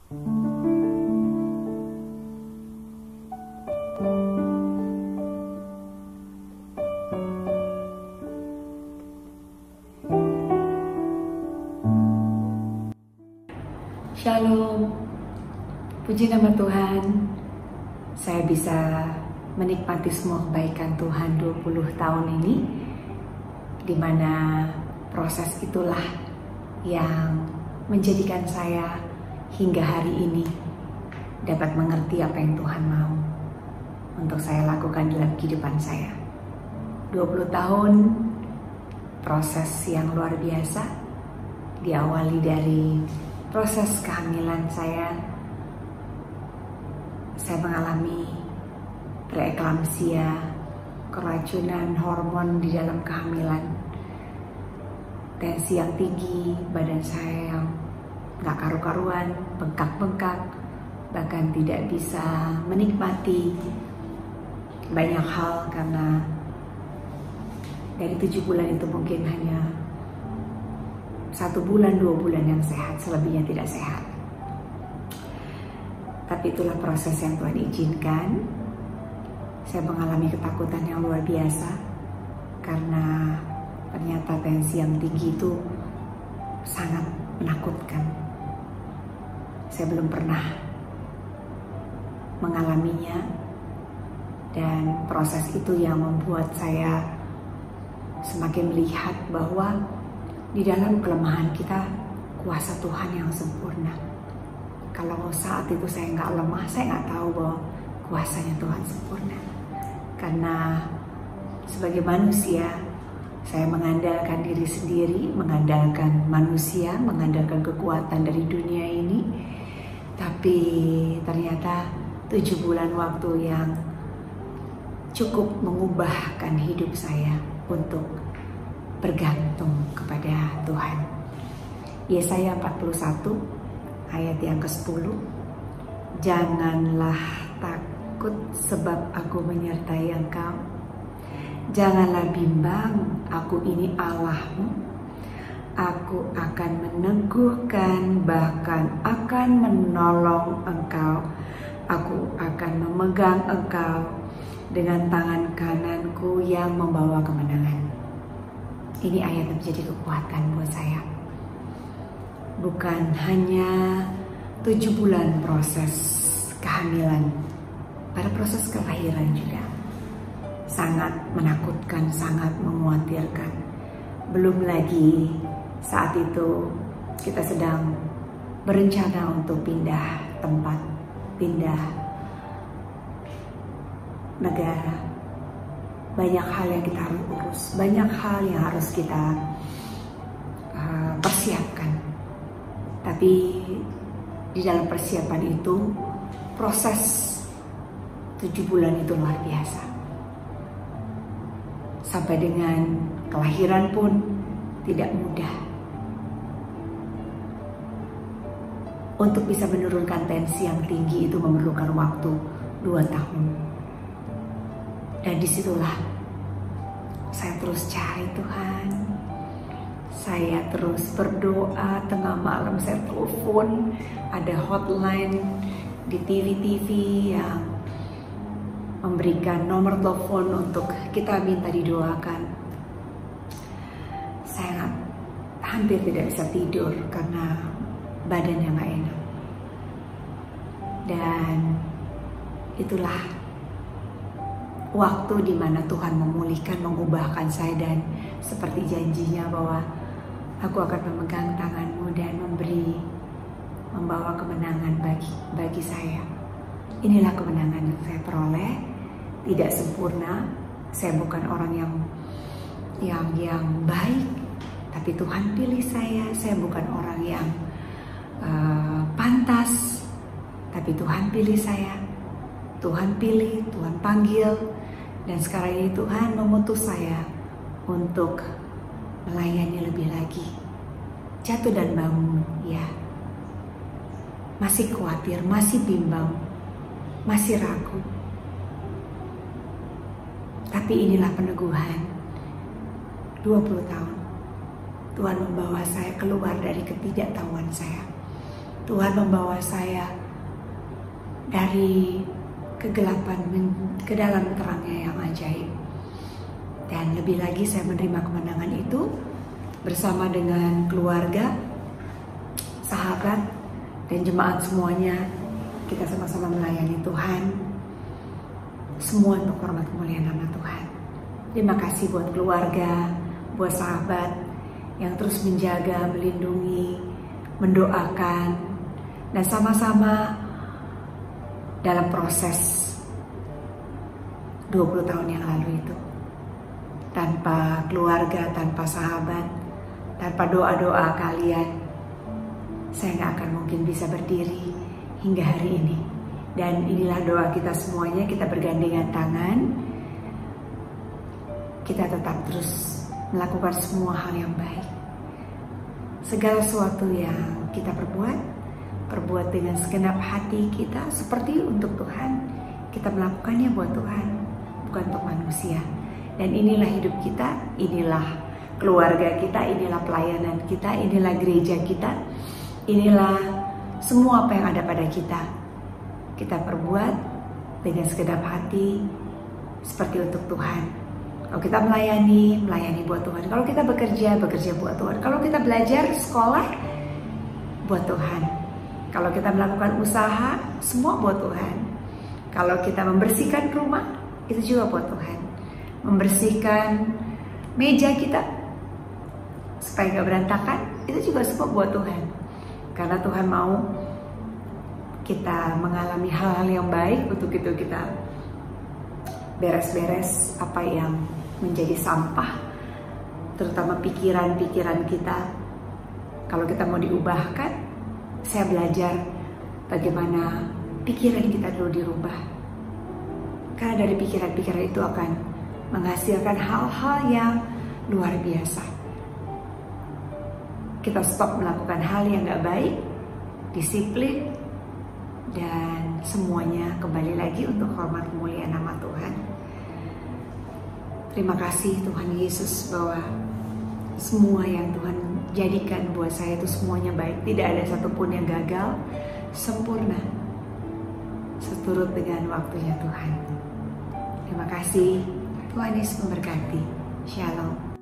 Shalom, puji nama Tuhan. Saya bisa menikmati semua kebaikan Tuhan 20 tahun ini, di mana proses itulah yang menjadikan saya hingga hari ini dapat mengerti apa yang Tuhan mau untuk saya lakukan dalam kehidupan saya. 20 tahun proses yang luar biasa, diawali dari proses kehamilan saya mengalami preeklamsia, keracunan hormon di dalam kehamilan, tensi yang tinggi, badan saya yang gak karu-karuan, bengkak-bengkak, bahkan tidak bisa menikmati banyak hal karena dari 7 bulan itu mungkin hanya 1 bulan, 2 bulan yang sehat, selebihnya tidak sehat. Tapi itulah proses yang Tuhan izinkan. Saya mengalami ketakutan yang luar biasa karena ternyata tensi yang tinggi itu sangat menakutkan. Saya belum pernah mengalaminya, dan proses itu yang membuat saya semakin melihat bahwa di dalam kelemahan kita, kuasa Tuhan yang sempurna. Kalau saat itu saya nggak lemah, saya nggak tahu bahwa kuasanya Tuhan sempurna. Karena sebagai manusia, saya mengandalkan diri sendiri, mengandalkan manusia, mengandalkan kekuatan dari dunia ini. Tapi ternyata 7 bulan waktu yang cukup mengubahkan hidup saya untuk bergantung kepada Tuhan. Yesaya 41 ayat yang ke-10. Janganlah takut sebab aku menyertai engkau. Janganlah bimbang, aku ini Allahmu. Aku akan meneguhkan, bahkan akan menolong engkau. Aku akan memegang engkau dengan tangan kananku yang membawa kemenangan. Ini ayat yang menjadi kekuatan buat saya. Bukan hanya 7 bulan proses kehamilan, pada proses kelahiran juga sangat menakutkan, sangat mengkhawatirkan. Belum lagi saat itu kita sedang berencana untuk pindah tempat, pindah negara. Banyak hal yang kita harus urus, banyak hal yang harus kita persiapkan. Tapi di dalam persiapan itu, proses 7 bulan itu luar biasa. Sampai dengan kelahiran pun tidak mudah. Untuk bisa menurunkan tensi yang tinggi itu memerlukan waktu 2 tahun. Dan disitulah saya terus cari Tuhan. Saya terus berdoa, tengah malam saya telepon. Ada hotline di TV-TV yang memberikan nomor telepon untuk kita minta didoakan. Saya hampir tidak bisa tidur karena badannya gak enak. Dan itulah waktu di mana Tuhan memulihkan, mengubahkan saya, dan seperti janjinya bahwa aku akan memegang tanganmu dan membawa kemenangan bagi saya. Inilah kemenangan yang saya peroleh. Tidak sempurna, saya bukan orang yang baik, tapi Tuhan pilih saya. Saya bukan orang yang pantas, tapi Tuhan pilih saya. Tuhan pilih, Tuhan panggil. Dan sekarang ini Tuhan mengutus saya untuk melayani lebih lagi. Jatuh dan bangun, ya. Masih khawatir, masih bimbang, masih ragu. Tapi inilah peneguhan. 20 tahun Tuhan membawa saya keluar dari ketidaktahuan saya. Tuhan membawa saya dari kegelapan ke dalam terangnya yang ajaib. Dan lebih lagi saya menerima kemenangan itu bersama dengan keluarga, sahabat, dan jemaat semuanya. Kita sama-sama melayani Tuhan. Semua untuk hormat kemuliaan nama Tuhan. Terima kasih buat keluarga, buat sahabat yang terus menjaga, melindungi, mendoakan, dan sama-sama dalam proses 20 tahun yang lalu itu. Tanpa keluarga, tanpa sahabat, tanpa doa-doa kalian, saya nggak akan mungkin bisa berdiri hingga hari ini. Dan inilah doa kita semuanya, kita bergandengan tangan. Kita tetap terus melakukan semua hal yang baik. Segala sesuatu yang kita perbuat dengan segenap hati kita seperti untuk Tuhan. Kita melakukannya buat Tuhan, bukan untuk manusia. Dan inilah hidup kita, inilah keluarga kita, inilah pelayanan kita, inilah gereja kita, inilah semua apa yang ada pada kita. Kita perbuat dengan segenap hati seperti untuk Tuhan. Kalau kita melayani buat Tuhan. Kalau kita bekerja buat Tuhan. Kalau kita belajar, sekolah, buat Tuhan. Kalau kita melakukan usaha, semua buat Tuhan. Kalau kita membersihkan rumah, itu juga buat Tuhan. Membersihkan meja kita supaya gak berantakan, itu juga semua buat Tuhan. Karena Tuhan mau kita mengalami hal-hal yang baik. Untuk itu kita beres-beres apa yang menjadi sampah, terutama pikiran-pikiran kita. Kalau kita mau diubahkan, saya belajar bagaimana pikiran kita dulu dirubah. Karena dari pikiran-pikiran itu akan menghasilkan hal-hal yang luar biasa. Kita stop melakukan hal yang gak baik, disiplin, dan semuanya kembali lagi untuk hormat kemuliaan nama Tuhan. Terima kasih Tuhan Yesus bahwa semua yang Tuhan jadikan buat saya itu semuanya baik. Tidak ada satupun yang gagal, sempurna, seturut dengan waktunya Tuhan. Terima kasih. Tuhan Yesus memberkati. Shalom.